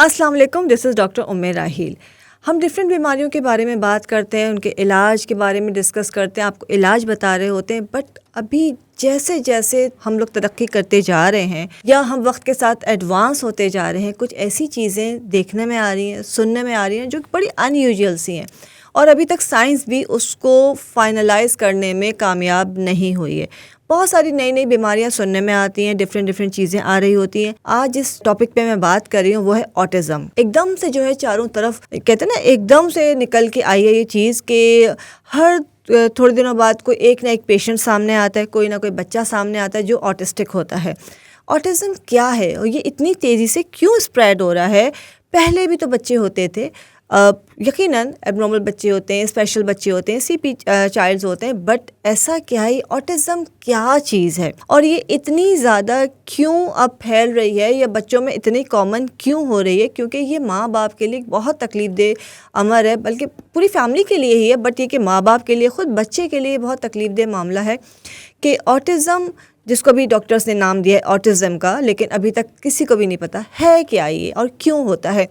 अस्सलाम वालेकुम, this is doctor उम्मे राहील। हम डिफरेंट बीमारियों के बारे में बात करते हैं, उनके इलाज के बारे में डिस्कस करते हैं, आपको इलाज बता रहे होते हैं। बट अभी जैसे जैसे हम लोग तरक्की करते जा रहे हैं या हम वक्त के साथ एडवांस होते जा रहे हैं, कुछ ऐसी चीज़ें देखने में आ रही हैं, सुनने में आ रही हैं जो बड़ी अनयूजुअल सी हैं और अभी तक साइंस भी उसको फाइनलाइज करने में कामयाब नहीं हुई है। बहुत सारी नई नई बीमारियां सुनने में आती हैं, डिफरेंट चीज़ें आ रही होती हैं। आज जिस टॉपिक पे मैं बात कर रही हूँ वो है ऑटिज़म। एकदम से जो है चारों तरफ कहते हैं ना, एकदम से निकल के आई है ये चीज़ कि हर थोड़े दिनों बाद कोई एक ना एक पेशेंट सामने आता है, कोई ना कोई बच्चा सामने आता है जो ऑटिस्टिक होता है। ऑटिज़म क्या है और ये इतनी तेज़ी से क्यों स्प्रेड हो रहा है? पहले भी तो बच्चे होते थे, यकीनन एबनॉर्मल बच्चे होते हैं, स्पेशल बच्चे होते हैं, सीपी चाइल्ड्स होते हैं, बट ऐसा क्या है, ऑटिज़म क्या चीज़ है और ये इतनी ज़्यादा क्यों अब फैल रही है या बच्चों में इतनी कॉमन क्यों हो रही है? क्योंकि ये माँ बाप के लिए बहुत तकलीफ दे अमर है, बल्कि पूरी फैमिली के लिए ही है, बट ये कि माँ बाप के लिए, ख़ुद बच्चे के लिए बहुत तकलीफ दे मामला है कि ऑटिज़म, जिसको भी डॉक्टर्स ने नाम दिया है ऑटिज़म का, लेकिन अभी तक किसी को भी नहीं पता है क्या ये और क्यों होता है।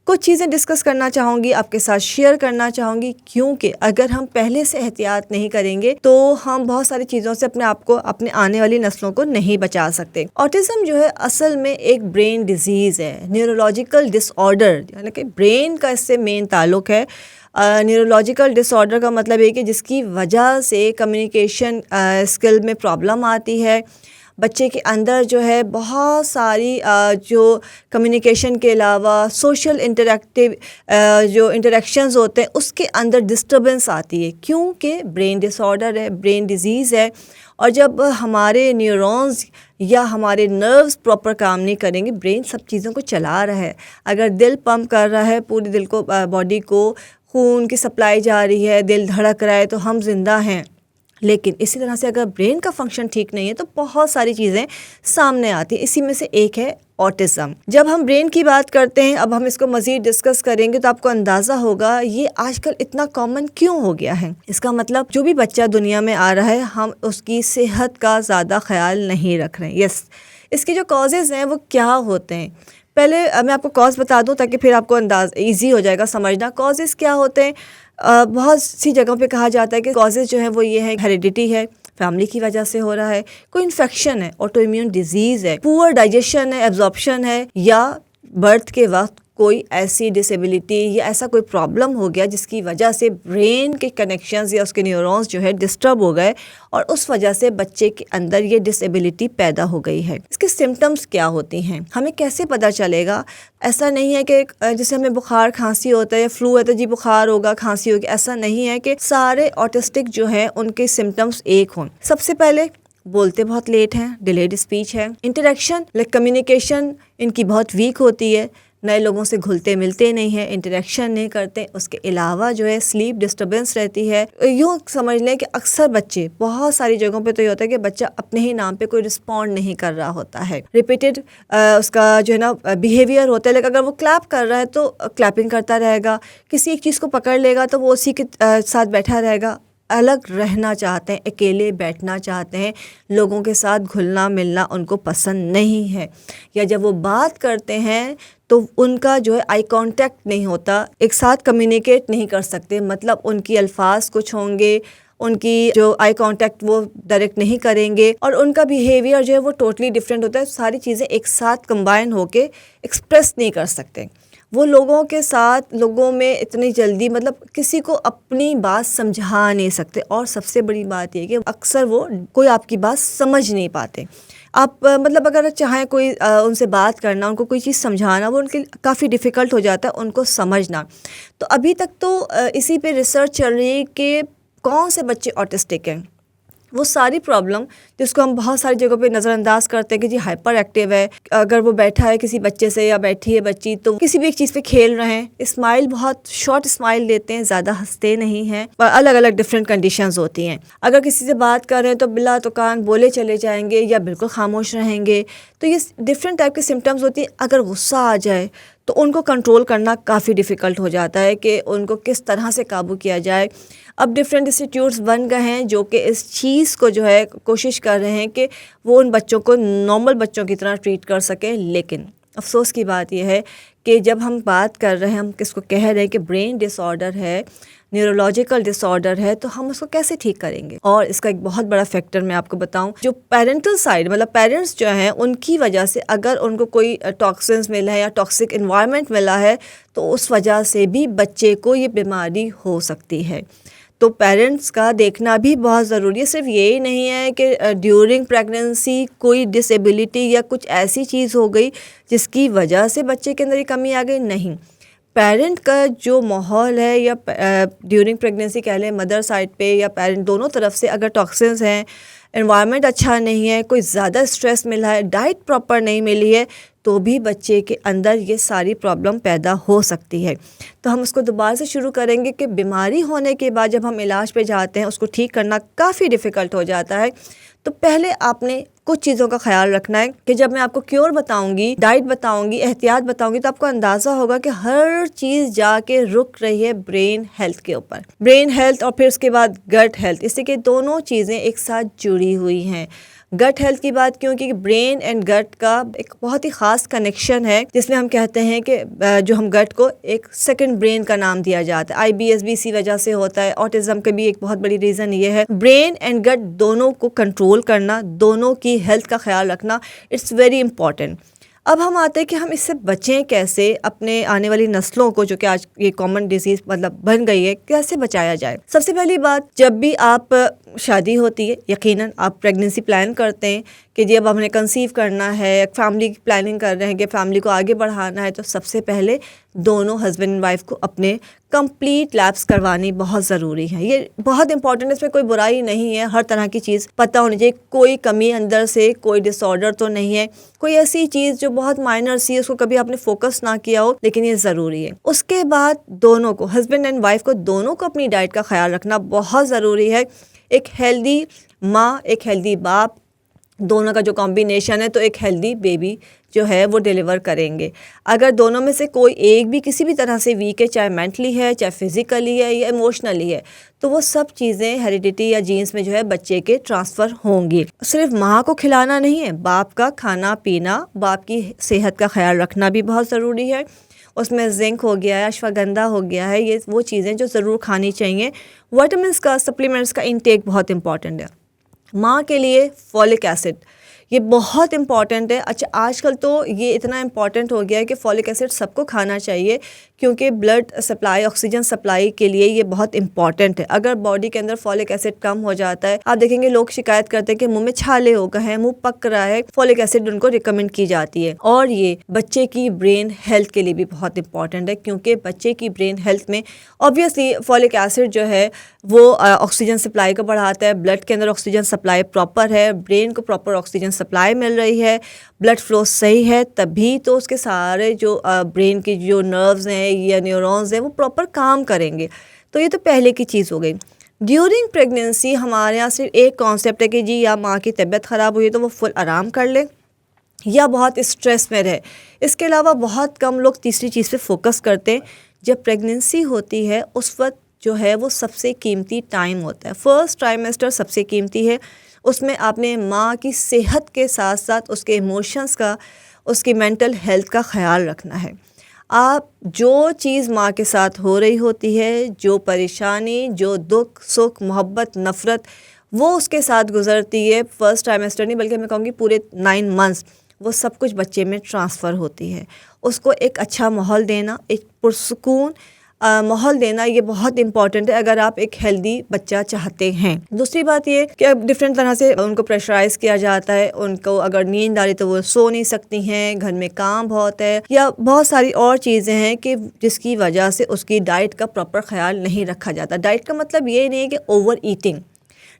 कुछ चीज़ें डिस्कस करना चाहूँगी, आपके साथ शेयर करना चाहूँगी, क्योंकि अगर हम पहले से एहतियात नहीं करेंगे तो हम बहुत सारी चीज़ों से अपने आप को, अपने आने वाली नस्लों को नहीं बचा सकते। ऑटिज़म जो है असल में एक ब्रेन डिजीज़ है, न्यूरोलॉजिकल डिसऑर्डर, यानी कि ब्रेन का इससे मेन ताल्लुक़ है। न्यूरोलॉजिकल डिसऑर्डर का मतलब है कि जिसकी वजह से कम्युनिकेशन स्किल में प्रॉब्लम आती है। बच्चे के अंदर जो है बहुत सारी जो कम्युनिकेशन के अलावा सोशल जो इंटरेक्शंस होते हैं उसके अंदर डिस्टर्बेंस आती है, क्योंकि ब्रेन डिसऑर्डर है, ब्रेन डिजीज़ है। और जब हमारे न्यूरॉन्स या हमारे नर्व्स प्रॉपर काम नहीं करेंगे, ब्रेन सब चीज़ों को चला रहा है। अगर दिल पंप कर रहा है, पूरे दिल को, बॉडी को खून की सप्लाई जा रही है, दिल धड़क रहा है, तो हम जिंदा हैं। लेकिन इसी तरह से अगर ब्रेन का फंक्शन ठीक नहीं है तो बहुत सारी चीज़ें सामने आती हैं। इसी में से एक है ऑटिज़म। जब हम ब्रेन की बात करते हैं, अब हम इसको मज़ीद डिस्कस करेंगे तो आपको अंदाज़ा होगा ये आजकल इतना कॉमन क्यों हो गया है। इसका मतलब जो भी बच्चा दुनिया में आ रहा है, हम उसकी सेहत का ज़्यादा ख्याल नहीं रख रहे हैं। यस, इसके जो कॉजेज़ हैं वो क्या होते हैं, पहले मैं आपको कॉज बता दूं ताकि फिर आपको ईजी हो जाएगा समझना। कॉजेज़ क्या होते हैं? बहुत सी जगहों पे कहा जाता है कि कॉजेज़ जो है वो ये है, हेरिडिटी है, फैमिली की वजह से हो रहा है, कोई इन्फेक्शन है, ऑटो इम्यून डिजीज़ है, पुअर डाइजेशन है, एब्जॉर्प्शन है, या बर्थ के वक्त कोई ऐसी डिसेबिलिटी या ऐसा कोई प्रॉब्लम हो गया जिसकी वजह से ब्रेन के कनेक्शंस या उसके न्यूरॉन्स जो है डिस्टर्ब हो गए और उस वजह से बच्चे के अंदर ये डिसेबिलिटी पैदा हो गई है। इसके सिम्टम्स क्या होती हैं, हमें कैसे पता चलेगा? ऐसा नहीं है कि जैसे हमें बुखार खांसी होता है या फ्लू है तो जी बुखार होगा, खांसी होगी, ऐसा नहीं है कि सारे ऑटिस्टिक जो हैं उनके सिम्टम्स एक हों। सबसे पहले बोलते बहुत लेट हैं, डिलेड स्पीच है, इंटरेक्शन कम्युनिकेशन इनकी बहुत वीक होती है, नए लोगों से घुलते मिलते नहीं हैं, इंटरेक्शन नहीं करते। उसके अलावा जो है स्लीप डिस्टर्बेंस रहती है। यूँ समझ लें कि अक्सर बच्चे, बहुत सारी जगहों पे तो ये होता है कि बच्चा अपने ही नाम पे कोई रिस्पॉन्ड नहीं कर रहा होता है, रिपीटेड उसका जो है ना बिहेवियर होता है। लेकिन अगर वो क्लैप कर रहा है तो क्लैपिंग करता रहेगा, किसी एक चीज़ को पकड़ लेगा तो वो उसी के साथ बैठा रहेगा। अलग रहना चाहते हैं, अकेले बैठना चाहते हैं, लोगों के साथ घुलना मिलना उनको पसंद नहीं है। या जब वो बात करते हैं तो उनका जो है आई कांटेक्ट नहीं होता, एक साथ कम्युनिकेट नहीं कर सकते, मतलब उनकी अल्फाज कुछ होंगे, उनकी जो आई कांटेक्ट वो डायरेक्ट नहीं करेंगे और उनका बिहेवियर जो है वो टोटली डिफरेंट होता है। सारी चीज़ें एक साथ कंबाइन होके एक्सप्रेस नहीं कर सकते। वो लोगों के साथ, लोगों में इतनी जल्दी, मतलब किसी को अपनी बात समझा नहीं सकते। और सबसे बड़ी बात यह कि अक्सर वो कोई आपकी बात समझ नहीं पाते। आप मतलब अगर चाहें कोई उनसे बात करना, उनको कोई चीज़ समझाना, वो उनके काफ़ी डिफ़िकल्ट हो जाता है उनको समझना। तो अभी तक तो इसी पे रिसर्च चल रही है कि कौन से बच्चे ऑटिस्टिक हैं। वो सारी प्रॉब्लम जिसको हम बहुत सारी जगहों पे नज़रअंदाज करते हैं कि जी हाइपर एक्टिव है, अगर वो बैठा है किसी बच्चे से या बैठी है बच्ची तो किसी भी एक चीज़ पे खेल रहे हैं, स्माइल बहुत शॉर्ट स्माइल देते हैं, ज़्यादा हंसते नहीं हैं, अलग अलग डिफरेंट कंडीशंस होती हैं। अगर किसी से बात कर रहे हैं तो बिला तो कान बोले चले जाएंगे या बिल्कुल खामोश रहेंगे। तो ये डिफरेंट टाइप के सिम्टम्स होती है। अगर गुस्सा आ जाए तो उनको कंट्रोल करना काफ़ी डिफ़िकल्ट हो जाता है कि उनको किस तरह से काबू किया जाए। अब डिफरेंट इंस्टीट्यूट्स बन गए हैं जो कि इस चीज़ को जो है कोशिश कर रहे हैं कि वो उन बच्चों को नॉर्मल बच्चों की तरह ट्रीट कर सकें। लेकिन अफ़सोस की बात यह है कि जब हम बात कर रहे हैं, हम किसको कह रहे हैं कि ब्रेन डिसऑर्डर है, न्यूरोलॉजिकल डिसऑर्डर है, तो हम उसको कैसे ठीक करेंगे। और इसका एक बहुत बड़ा फैक्टर मैं आपको बताऊं, जो पेरेंटल साइड मतलब पेरेंट्स जो हैं उनकी वजह से अगर उनको कोई टॉक्सिन्स मिला है या टॉक्सिक इन्वायरमेंट मिला है तो उस वजह से भी बच्चे को ये बीमारी हो सकती है। तो पेरेंट्स का देखना भी बहुत ज़रूरी है। सिर्फ यही नहीं है कि ड्यूरिंग प्रेगनेंसी कोई डिसेबिलिटी या कुछ ऐसी चीज़ हो गई जिसकी वजह से बच्चे के अंदर ये कमी आ गई, नहीं। पेरेंट का जो माहौल है या ड्यूरिंग प्रेगनेंसी कह लें, मदर साइड पे या पेरेंट दोनों तरफ से अगर टॉक्सिन्स हैं, एनवायरनमेंट अच्छा नहीं है, कोई ज़्यादा स्ट्रेस मिला है, डाइट प्रॉपर नहीं मिली है, तो भी बच्चे के अंदर ये सारी प्रॉब्लम पैदा हो सकती है। तो हम उसको दोबारा से शुरू करेंगे कि बीमारी होने के बाद जब हम इलाज पे जाते हैं उसको ठीक करना काफ़ी डिफ़िकल्ट हो जाता है। तो पहले आपने कुछ चीज़ों का ख्याल रखना है कि जब मैं आपको क्योर बताऊंगी, डाइट बताऊंगी, एहतियात बताऊंगी, तो आपको अंदाज़ा होगा कि हर चीज़ जाके रुक रही है ब्रेन हेल्थ के ऊपर। ब्रेन हेल्थ और फिर उसके बाद गट हेल्थ, इससे कि दोनों चीज़ें एक साथ जुड़ी हुई हैं। गट हेल्थ की बात क्यों, क्योंकि ब्रेन एंड गट का एक बहुत ही ख़ास कनेक्शन है, जिसमें हम कहते हैं कि जो हम गट को एक सेकंड ब्रेन का नाम दिया जाता है। IBS भी इसी वजह से होता है। ऑटिज़म का भी एक बहुत बड़ी रीज़न ये है। ब्रेन एंड गट दोनों को कंट्रोल करना, दोनों की हेल्थ का ख्याल रखना, इट्स वेरी इंपॉर्टेंट। अब हम आते हैं कि हम इससे बचें कैसे, अपने आने वाली नस्लों को, जो कि आज ये कॉमन डिजीज़ मतलब बन गई है, कैसे बचाया जाए। सबसे पहली बात, जब भी आप शादी होती है, यकीनन आप प्रेगनेंसी प्लान करते हैं कि जी अब हमने कंसीव करना है, फैमिली की प्लानिंग कर रहे हैं कि फैमिली को आगे बढ़ाना है, तो सबसे पहले दोनों हस्बैंड एंड वाइफ को अपने कंप्लीट लैब्स करवानी बहुत ज़रूरी है। ये बहुत इंपॉर्टेंट है, इसमें कोई बुराई नहीं है। हर तरह की चीज़ पता होनी चाहिए, कोई कमी अंदर से, कोई डिसऑर्डर तो नहीं है, कोई ऐसी चीज़ जो बहुत माइनर सी, उसको कभी आपने फोकस ना किया हो, लेकिन ये ज़रूरी है। उसके बाद दोनों को, हस्बैंड एंड वाइफ को, दोनों को अपनी डाइट का ख्याल रखना बहुत ज़रूरी है। एक हेल्दी माँ, एक हेल्दी बाप, दोनों का जो कॉम्बिनेशन है, तो एक हेल्दी बेबी जो है वो डिलीवर करेंगे। अगर दोनों में से कोई एक भी किसी भी तरह से वीक है, चाहे मेंटली है, चाहे फिज़िकली है या इमोशनली है, तो वो सब चीज़ें हेरिडिटी या जीन्स में जो है बच्चे के ट्रांसफ़र होंगी। सिर्फ माँ को खिलाना नहीं है, बाप का खाना पीना, बाप की सेहत का ख्याल रखना भी बहुत ज़रूरी है। उसमें जिंक हो गया है, अश्वगंधा हो गया है, ये वो चीज़ें जो ज़रूर खानी चाहिए। विटामिन्स का, सप्लीमेंट्स का इंटेक बहुत इंपॉर्टेंट है। माँ के लिए फॉलिक एसिड, ये बहुत इंपॉर्टेंट है। अच्छा, आजकल तो ये इतना इंपॉर्टेंट हो गया है कि फॉलिक एसिड सबको खाना चाहिए, क्योंकि ब्लड सप्लाई, ऑक्सीजन सप्लाई के लिए ये बहुत इंपॉर्टेंट है। अगर बॉडी के अंदर फॉलिक एसिड कम हो जाता है, आप देखेंगे लोग शिकायत करते हैं कि मुंह में छाले हो गए हैं, मुंह पक रहा है, फॉलिक एसिड उनको रिकमेंड की जाती है। और ये बच्चे की ब्रेन हेल्थ के लिए भी बहुत इंपॉर्टेंट है, क्योंकि बच्चे की ब्रेन हेल्थ में ऑब्वियसली फॉलिक एसिड जो है वो ऑक्सीजन सप्लाई को बढ़ाता है। ब्लड के अंदर ऑक्सीजन सप्लाई प्रॉपर है, ब्रेन को प्रॉपर ऑक्सीजन सप्लाई मिल रही है, ब्लड फ्लो सही है, तभी तो उसके सारे जो ब्रेन की जो नर्व्स हैं या न्यूरॉन्स हैं वो प्रॉपर काम करेंगे। तो ये तो पहले की चीज़ हो गई। ड्यूरिंग प्रेगनेंसी हमारे यहाँ सिर्फ एक कॉन्सेप्ट है कि जी या माँ की तबीयत ख़राब हुई है तो वो फुल आराम कर ले या बहुत स्ट्रेस में रहे। इसके अलावा बहुत कम लोग तीसरी चीज़ पे फोकस करते हैं। जब प्रेगनेंसी होती है उस वक्त जो है वो सबसे कीमती टाइम होता है। फर्स्ट ट्राइमेस्टर सबसे कीमती है। उसमें आपने माँ की सेहत के साथ साथ उसके इमोशंस का, उसकी मेंटल हेल्थ का ख्याल रखना है। आप जो चीज़ माँ के साथ हो रही होती है, जो परेशानी, जो दुख, सुख, मोहब्बत, नफ़रत, वो उसके साथ गुज़रती है। फर्स्ट ट्राइमेस्टर नहीं बल्कि मैं कहूँगी पूरे 9 मंथ्स, वो सब कुछ बच्चे में ट्रांसफ़र होती है। उसको एक अच्छा माहौल देना, एक पुरसुकून माहौल देना, ये बहुत इंपॉर्टेंट है अगर आप एक हेल्दी बच्चा चाहते हैं। दूसरी बात ये कि अब डिफरेंट तरह से उनको प्रेशराइज़ किया जाता है। उनको अगर नींद आ रही तो वो सो नहीं सकती हैं, घर में काम बहुत है या बहुत सारी और चीज़ें हैं कि जिसकी वजह से उसकी डाइट का प्रॉपर ख्याल नहीं रखा जाता। डाइट का मतलब ये नहीं है कि ओवर ईटिंग,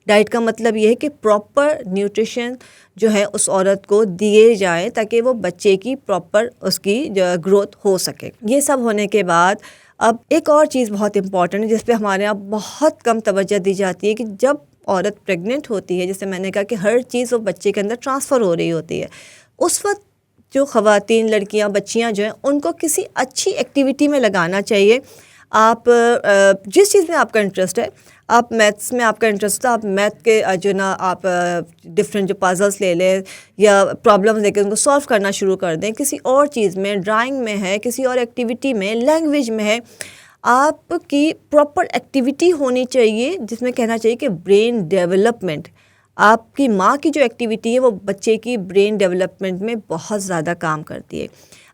डाइट का मतलब ये है कि प्रॉपर न्यूट्रिशन जो है उस औरत को दिए जाएं ताकि वो बच्चे की प्रॉपर उसकी ग्रोथ हो सके। ये सब होने के बाद अब एक और चीज़ बहुत इंपॉर्टेंट है जिस पे हमारे यहाँ बहुत कम तवज्जो दी जाती है कि जब औरत प्रेग्नेंट होती है, जैसे मैंने कहा कि हर चीज़ वो बच्चे के अंदर ट्रांसफ़र हो रही होती है, उस वक्त जो ख़वातीन, लड़कियाँ, बच्चियाँ जो हैं उनको किसी अच्छी एक्टिविटी में लगाना चाहिए। आप जिस चीज़ में आपका इंटरेस्ट है, आप मैथ्स में आपका इंटरेस्ट है, आप मैथ के जो ना आप डिफरेंट जो पजल्स ले लें या प्रॉब्लम्स लेकर उनको सॉल्व करना शुरू कर दें। किसी और चीज़ में, ड्राइंग में है, किसी और एक्टिविटी में, लैंग्वेज में है, आपकी प्रॉपर एक्टिविटी होनी चाहिए जिसमें कहना चाहिए कि ब्रेन डेवलपमेंट। आपकी माँ की जो एक्टिविटी है वो बच्चे की ब्रेन डेवलपमेंट में बहुत ज़्यादा काम करती है।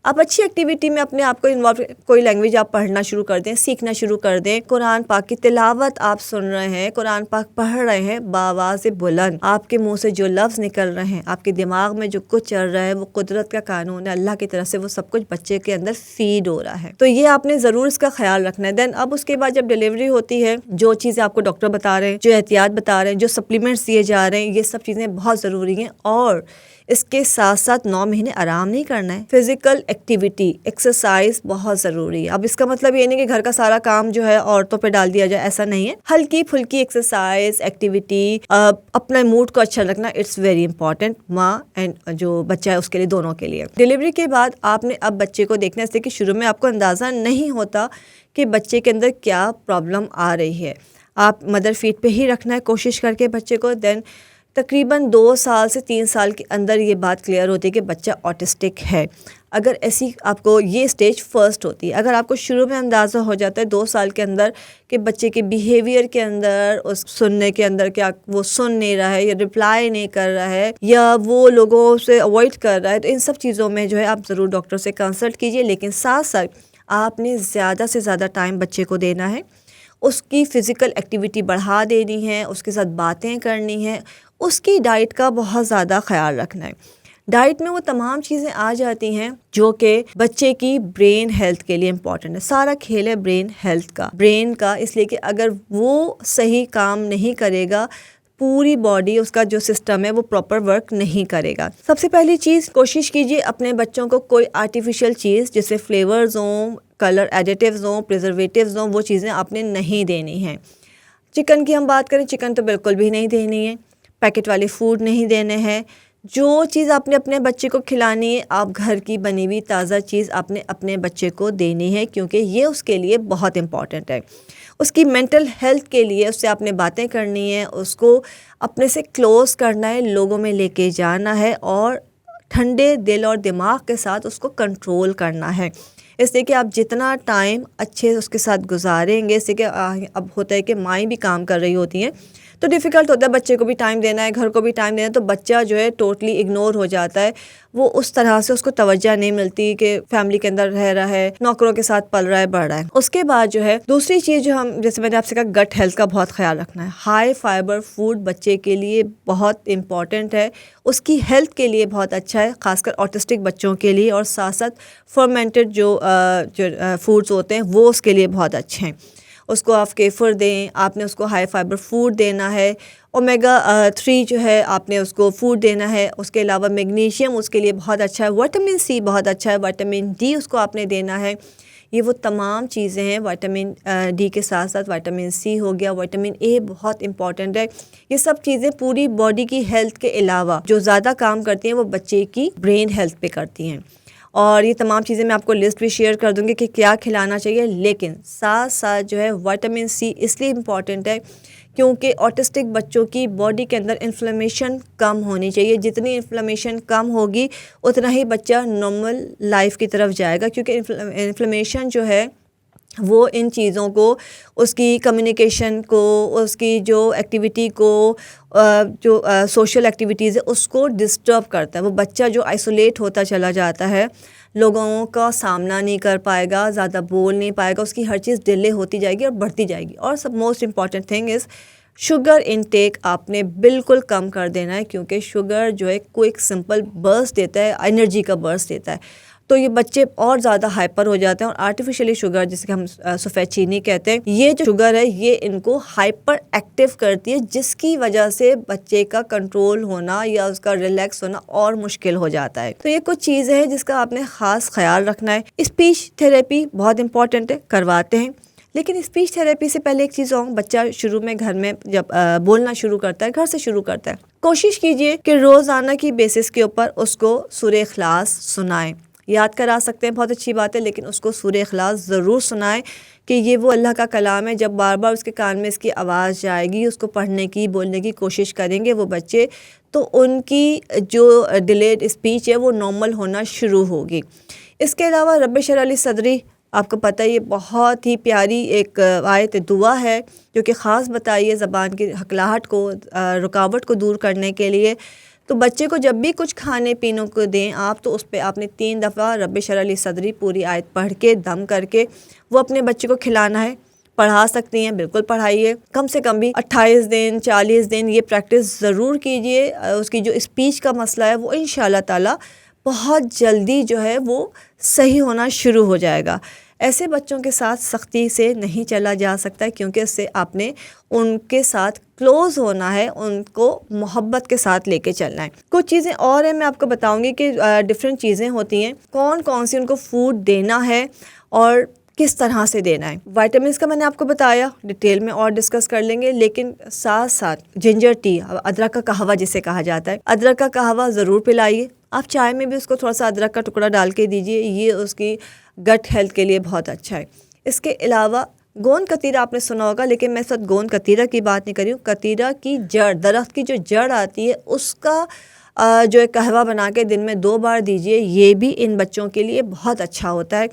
आप अच्छी एक्टिविटी में अपने आप को इन्वॉल्व, कोई लैंग्वेज आप पढ़ना शुरू कर दें, सीखना शुरू कर दें, कुरान पाक की तिलावत आप सुन रहे हैं, कुरान पाक पढ़ रहे हैं बावाज़ बुलंद, आपके मुंह से जो लफ्ज़ निकल रहे हैं, आपके दिमाग में जो कुछ चल रहा है वो कुदरत का कानून है, अल्लाह की तरफ से वो सब कुछ बच्चे के अंदर फीड हो रहा है। तो ये आपने ज़रूर इसका ख्याल रखना है। देन अब उसके बाद जब डिलीवरी होती है, जो चीज़ें आपको डॉक्टर बता रहे हैं, जो एहतियात बता रहे हैं, जो सप्लीमेंट्स दिए जा रहे हैं, ये सब चीज़ें बहुत ज़रूरी हैं। और इसके साथ साथ 9 महीने आराम नहीं करना है। फिजिकल एक्टिविटी, एक्सरसाइज बहुत ज़रूरी है। अब इसका मतलब ये नहीं कि घर का सारा काम जो है औरतों पे डाल दिया जाए, ऐसा नहीं है। हल्की फुल्की एक्सरसाइज, एक्टिविटी, अपने मूड को अच्छा रखना, इट्स वेरी इंपॉर्टेंट, माँ एंड जो बच्चा है उसके लिए, दोनों के लिए। डिलीवरी के बाद आपने अब बच्चे को देखना है, इसलिए कि शुरू में आपको अंदाज़ा नहीं होता कि बच्चे के अंदर क्या प्रॉब्लम आ रही है। आप मदर फीड पे ही रखना है कोशिश करके बच्चे को। देन तकरीबन 2 साल से 3 साल के अंदर ये बात क्लियर होती है कि बच्चा ऑटिस्टिक है। अगर ऐसी आपको ये स्टेज फर्स्ट होती है, अगर आपको शुरू में अंदाज़ा हो जाता है 2 साल के अंदर कि बच्चे के बिहेवियर के अंदर, उस सुनने के अंदर, क्या वो सुन नहीं रहा है या रिप्लाई नहीं कर रहा है या वो लोगों से अवॉइड कर रहा है, तो इन सब चीज़ों में जो है आप ज़रूर डॉक्टर से कंसल्ट कीजिए। लेकिन साथ साथ आपने ज़्यादा से ज़्यादा टाइम बच्चे को देना है, उसकी फ़िज़िकल एक्टिविटी बढ़ा देनी है, उसके साथ बातें करनी है, उसकी डाइट का बहुत ज़्यादा ख्याल रखना है। डाइट में वो तमाम चीज़ें आ जाती हैं जो कि बच्चे की ब्रेन हेल्थ के लिए इम्पॉर्टेंट है। सारा खेल है ब्रेन हेल्थ का, ब्रेन का, इसलिए कि अगर वो सही काम नहीं करेगा, पूरी बॉडी, उसका जो सिस्टम है वो प्रॉपर वर्क नहीं करेगा। सबसे पहली चीज़, कोशिश कीजिए अपने बच्चों को कोई आर्टिफिशियल चीज़, जैसे फ्लेवर्स हों, कलर एडिटिव्स हों, प्रिजर्वेटिव्स हों, वो चीज़ें आपने नहीं देनी हैं। चिकन की हम बात करें, चिकन तो बिल्कुल भी नहीं देनी है। पैकेट वाले फूड नहीं देने हैं। जो चीज़ आपने अपने बच्चे को खिलानी है, आप घर की बनी हुई ताज़ा चीज़ आपने अपने बच्चे को देनी है, क्योंकि ये उसके लिए बहुत इम्पॉर्टेंट है। उसकी मेंटल हेल्थ के लिए उससे आपने बातें करनी है, उसको अपने से क्लोज़ करना है, लोगों में लेके जाना है और ठंडे दिल और दिमाग के साथ उसको कंट्रोल करना है। इसलिए कि आप जितना टाइम अच्छे उसके साथ गुजारेंगे, इससे कि अब होता है कि माएँ भी काम कर रही होती हैं तो डिफ़िकल्ट होता है, बच्चे को भी टाइम देना है, घर को भी टाइम देना है, तो बच्चा जो है टोटली इग्नोर हो जाता है। वो उस तरह से उसको तवज्जो नहीं मिलती कि फैमिली के अंदर रह रहा है, नौकरों के साथ पल रहा है, बढ़ रहा है। उसके बाद जो है दूसरी चीज़ जो हम, जैसे मैंने आपसे कहा, गट हेल्थ का बहुत ख्याल रखना है। हाई फाइबर फूड बच्चे के लिए बहुत इंपॉर्टेंट है, उसकी हेल्थ के लिए बहुत अच्छा है, खासकर ऑटिस्टिक बच्चों के लिए। और साथ साथ फर्मेंटेड जो फूड्स होते हैं वो उसके लिए बहुत अच्छे हैं। उसको आप केफर दें, आपने उसको हाई फाइबर फूड देना है। ओमेगा 3 जो है आपने उसको फूड देना है। उसके अलावा मैग्नीशियम उसके लिए बहुत अच्छा है, विटामिन सी बहुत अच्छा है, विटामिन डी उसको आपने देना है। ये वो तमाम चीज़ें हैं। विटामिन डी के साथ साथ विटामिन सी हो गया, विटामिन ए बहुत इंपॉर्टेंट है। ये सब चीज़ें पूरी बॉडी की हेल्थ के अलावा जो ज़्यादा काम करती हैं वो बच्चे की ब्रेन हेल्थ पे करती हैं। और ये तमाम चीज़ें मैं आपको लिस्ट भी शेयर कर दूंगी कि क्या खिलाना चाहिए। लेकिन साथ साथ जो है विटामिन सी इसलिए इम्पॉर्टेंट है क्योंकि ऑटिस्टिक बच्चों की बॉडी के अंदर इन्फ्लेमेशन कम होनी चाहिए। जितनी इन्फ्लेमेशन कम होगी उतना ही बच्चा नॉर्मल लाइफ की तरफ जाएगा, क्योंकि इन्फ्लेमेशन जो है वो इन चीज़ों को, उसकी कम्युनिकेशन को, उसकी जो एक्टिविटी को, जो सोशल एक्टिविटीज़ है उसको डिस्टर्ब करता है। वो बच्चा जो आइसोलेट होता चला जाता है, लोगों का सामना नहीं कर पाएगा, ज़्यादा बोल नहीं पाएगा, उसकी हर चीज़ डिले होती जाएगी और बढ़ती जाएगी। और सब most important thing is sugar intake आपने बिल्कुल कम कर देना है, क्योंकि शुगर जो है क्विक सिंपल बर्स्ट देता है, एनर्जी का बर्स्ट देता है। तो ये बच्चे और ज़्यादा हाइपर हो जाते हैं। और आर्टिफिशियली शुगर, जिसे हम सफ़ेद चीनी कहते हैं, ये जो शुगर है ये इनको हाइपर एक्टिव करती है, जिसकी वजह से बच्चे का कंट्रोल होना या उसका रिलैक्स होना और मुश्किल हो जाता है। तो ये कुछ चीज़ें हैं जिसका आपने ख़ास ख्याल रखना है। स्पीच थेरेपी बहुत इंपॉर्टेंट है, करवाते हैं। लेकिन स्पीच थेरेपी से पहले एक चीज़ और, बच्चा शुरू में घर में जब बोलना शुरू करता है, घर से शुरू करता है, कोशिश कीजिए कि रोज़ाना की बेसिस के ऊपर उसको सूरह इखलास सुनाएं। याद करा सकते हैं, बहुत अच्छी बात है, लेकिन उसको सूरह इखलास ज़रूर सुनाएं कि ये वो अल्लाह का कलाम है। जब बार बार उसके कान में इसकी आवाज़ जाएगी, उसको पढ़ने की बोलने की कोशिश करेंगे वो बच्चे, तो उनकी जो डिलेड स्पीच है वो नॉर्मल होना शुरू होगी। इसके अलावा रब इश्रह ली सदरी, आपको पता है ये बहुत ही प्यारी एक आयत दुआ है जो कि ख़ास बताई है ज़बान की हकलाहट को, रुकावट को दूर करने के लिए। तो बच्चे को जब भी कुछ खाने पीने को दें आप, तो उस पर आपने 3 दफ़ा रब इश्रह ली सदरी पूरी आयत पढ़ के दम करके वो अपने बच्चे को खिलाना है। पढ़ा सकती हैं, बिल्कुल पढ़ाइए, कम से कम भी 28 दिन 40 दिन ये प्रैक्टिस ज़रूर कीजिए। उसकी जो स्पीच का मसला है वो इंशाअल्लाह ताला बहुत जल्दी जो है वो सही होना शुरू हो जाएगा। ऐसे बच्चों के साथ सख्ती से नहीं चला जा सकता, क्योंकि इससे आपने उनके साथ क्लोज़ होना है, उनको मोहब्बत के साथ लेके चलना है। कुछ चीज़ें और हैं, मैं आपको बताऊंगी कि डिफरेंट चीज़ें होती हैं, कौन कौन सी उनको फूड देना है और किस तरह से देना है। विटामिन्स का मैंने आपको बताया, डिटेल में और डिस्कस कर लेंगे, लेकिन साथ साथ जिंजर टी, अदरक का कहवा जिसे कहा जाता है, अदरक का कहवा ज़रूर पिलाइए। आप चाय में भी उसको थोड़ा सा अदरक का टुकड़ा डाल के दीजिए, ये उसकी गट हेल्थ के लिए बहुत अच्छा है। इसके अलावा गोंद कतीरा आपने सुना होगा, लेकिन मैं साथ गोंद कतीरा की बात नहीं कर रही हूँ। कतीरा की जड़, दरख्त की जो जड़ आती है उसका जो एक कहवा बना के दिन में 2 बार दीजिए, ये भी इन बच्चों के लिए बहुत अच्छा होता है।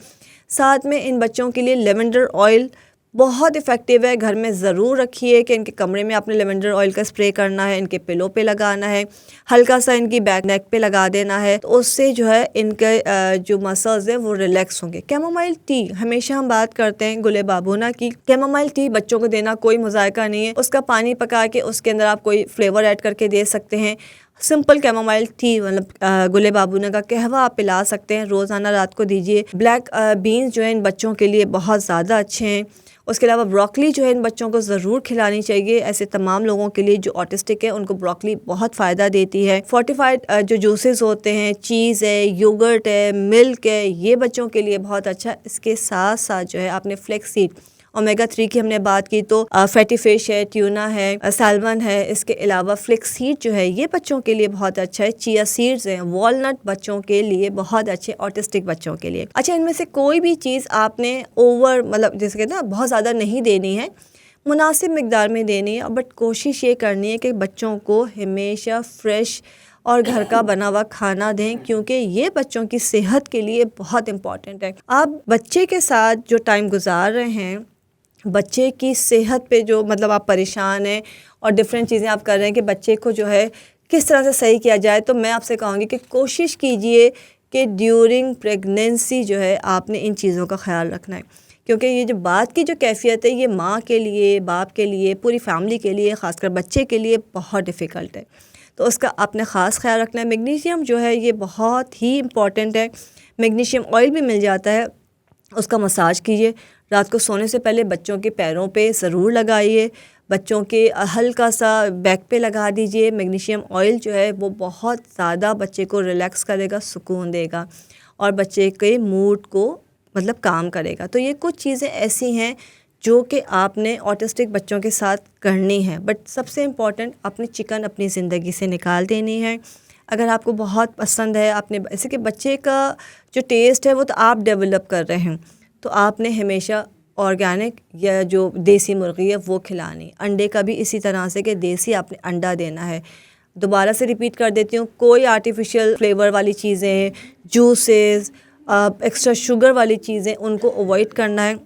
साथ में इन बच्चों के लिए लेवेंडर ऑयल बहुत इफ़ेक्टिव है, घर में ज़रूर रखिए कि इनके कमरे में आपने लेवेंडर ऑयल का स्प्रे करना है, इनके पिलो पे लगाना है, हल्का सा इनकी बैक नेक पे लगा देना है, तो उससे जो है इनके जो मसल्स हैं वो रिलैक्स होंगे। कैमोमाइल टी, हमेशा हम बात करते हैं गुले बाबूना की, कैमोमाइल टी बच्चों को देना कोई मुज़ायका नहीं है। उसका पानी पका के उसके अंदर आप कोई फ्लेवर ऐड करके दे सकते हैं। सिंपल कैमोमाइल टी मतलब गुले बाबूना का कहवा आप पिला सकते हैं, रोज़ाना रात को दीजिए। ब्लैक बीन्स जो है इन बच्चों के लिए बहुत ज़्यादा अच्छे हैं। उसके अलावा ब्रोकली जो है इन बच्चों को ज़रूर खिलानी चाहिए। ऐसे तमाम लोगों के लिए जो ऑटिस्टिक है उनको ब्रोकली बहुत फ़ायदा देती है। फोर्टिफाइड जो जूसेस होते हैं, चीज़ है, योगर्ट है, मिल्क है, ये बच्चों के लिए बहुत अच्छा। इसके साथ साथ जो है आपने फ्लेक्स सीड, ओमेगा 3 की हमने बात की तो फैटी फिश है, ट्यूना है, सैल्मन है। इसके अलावा फ्लेक्स सीड जो है ये बच्चों के लिए बहुत अच्छा है। चिया सीड्स हैं, वॉलनट बच्चों के लिए बहुत अच्छे, ऑटिस्टिक बच्चों के लिए। अच्छा, इनमें से कोई भी चीज़ आपने ओवर मतलब जैसे कहते हैं ना बहुत ज़्यादा नहीं देनी है, मुनासिब मिकदार में देनी है। बट कोशिश ये करनी है कि बच्चों को हमेशा फ्रेश और घर का बना हुआ खाना दें, क्योंकि ये बच्चों की सेहत के लिए बहुत इम्पॉर्टेंट है। आप बच्चे के साथ जो टाइम गुजार रहे हैं, बच्चे की सेहत पे जो मतलब आप परेशान हैं और डिफरेंट चीज़ें आप कर रहे हैं कि बच्चे को जो है किस तरह से सही किया जाए, तो मैं आपसे कहूँगी कि कोशिश कीजिए कि ड्यूरिंग प्रेगनेंसी जो है आपने इन चीज़ों का ख्याल रखना है, क्योंकि ये जो बात की जो कैफियत है ये माँ के लिए, बाप के लिए, पूरी फैमिली के लिए, ख़ासकर बच्चे के लिए बहुत डिफ़िकल्ट है। तो उसका आपने ख़ास ख्याल रखना है। मैग्नीशियम जो है ये बहुत ही इम्पॉर्टेंट है। मैग्नीशियम ऑयल भी मिल जाता है, उसका मसाज कीजिए। रात को सोने से पहले बच्चों के पैरों पे ज़रूर लगाइए, बच्चों के हल्का सा बैक पे लगा दीजिए। मैग्नीशियम ऑयल जो है वो बहुत ज़्यादा बच्चे को रिलैक्स करेगा, सुकून देगा और बच्चे के मूड को मतलब काम करेगा। तो ये कुछ चीज़ें ऐसी हैं जो कि आपने ऑटिस्टिक बच्चों के साथ करनी है। बट सबसे इम्पॉर्टेंट, आपने चिकन अपनी ज़िंदगी से निकाल देनी है। अगर आपको बहुत पसंद है, आपने ऐसे कि बच्चे का जो टेस्ट है वो तो आप डेवलप कर रहे हैं, तो आपने हमेशा ऑर्गेनिक या जो देसी मुर्गी है वो खिलानी। अंडे का भी इसी तरह से कि देसी आपने अंडा देना है। दोबारा से रिपीट कर देती हूँ, कोई आर्टिफिशियल फ्लेवर वाली चीज़ें, जूसेस, एक्स्ट्रा शुगर वाली चीज़ें उनको अवॉइड करना है।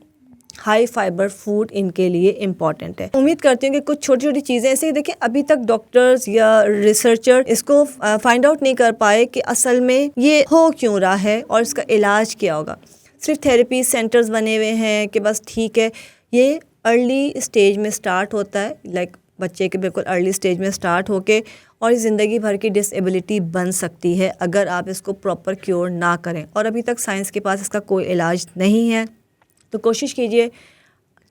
हाई फाइबर फूड इनके लिए इम्पॉर्टेंट है। उम्मीद करती हूँ कि कुछ छोटी छोटी चीज़ें ऐसे ही, देखिए अभी तक डॉक्टर्स या रिसर्चर इसको फाइंड आउट नहीं कर पाए कि असल में ये हो क्यों रहा है और इसका इलाज क्या होगा। सिर्फ थेरेपी सेंटर्स बने हुए हैं कि बस ठीक है, ये अर्ली स्टेज में स्टार्ट होता है, लाइक बच्चे के बिल्कुल अर्ली स्टेज में स्टार्ट होके और ये ज़िंदगी भर की डिसेबिलिटी बन सकती है अगर आप इसको प्रॉपर क्योर ना करें। और अभी तक साइंस के पास इसका कोई इलाज नहीं है। तो कोशिश कीजिए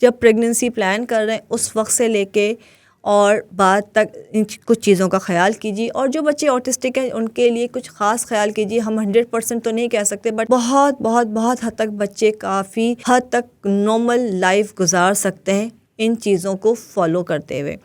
जब प्रेगनेंसी प्लान कर रहे हैं उस वक्त से लेके और बाद तक इन कुछ चीज़ों का ख्याल कीजिए। और जो बच्चे ऑटिस्टिक हैं उनके लिए कुछ ख़ास ख्याल कीजिए। हम 100% तो नहीं कह सकते, बट बहुत बहुत बहुत हद तक बच्चे काफ़ी हद तक नॉर्मल लाइफ गुजार सकते हैं इन चीज़ों को फॉलो करते हुए।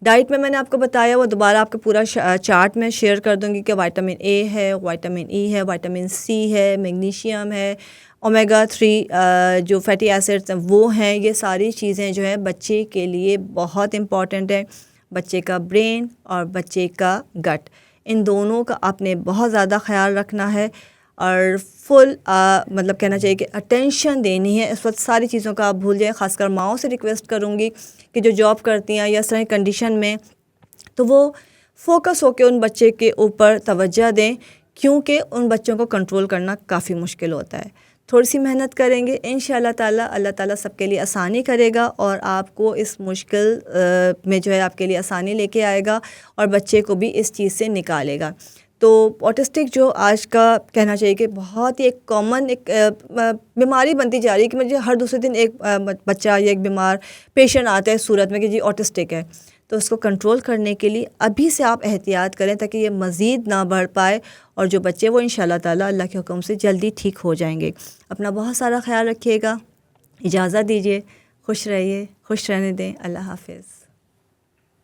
डाइट में मैंने आपको बताया, वो दोबारा आपको पूरा चार्ट में शेयर कर दूंगी कि विटामिन ए है, विटामिन ई है, विटामिन सी है, मैग्नीशियम है, ओमेगा 3 जो फैटी एसिड्स हैं वो हैं। ये सारी चीज़ें जो है बच्चे के लिए बहुत इम्पॉर्टेंट है। बच्चे का ब्रेन और बच्चे का गट, इन दोनों का आपने बहुत ज़्यादा ख्याल रखना है और फुल मतलब कहना चाहिए कि अटेंशन देनी है। इस वक्त सारी चीज़ों का आप भूल जाएं। ख़ासकर माओं से रिक्वेस्ट करूँगी कि जो जॉब करती हैं या इस तरह कंडीशन में, तो वो फोकस होकर उन बच्चे के ऊपर तवज्जो दें, क्योंकि उन बच्चों को कंट्रोल करना काफ़ी मुश्किल होता है। थोड़ी सी मेहनत करेंगे, इंशाअल्लाह ताला अल्लाह ताला सबके लिए आसानी करेगा और आपको इस मुश्किल में जो है आपके लिए आसानी लेके आएगा और बच्चे को भी इस चीज़ से निकालेगा। तो ऑटिस्टिक जो आज का कहना चाहिए कि बहुत ही एक कॉमन एक बीमारी बनती जा रही है कि मुझे हर दूसरे दिन एक बच्चा या एक बीमार पेशेंट आता है सूरत में कि जी ऑटिस्टिक है। तो उसको कंट्रोल करने के लिए अभी से आप एहतियात करें ताकि ये मज़ीद ना बढ़ पाए और जो बच्चे वो इंशाअल्लाह ताला अल्लाह के हुक्म से जल्दी ठीक हो जाएंगे। अपना बहुत सारा ख्याल रखिएगा, इजाज़त दीजिए, खुश रहिए, खुश रहने दें। अल्लाह हाफ़िज़।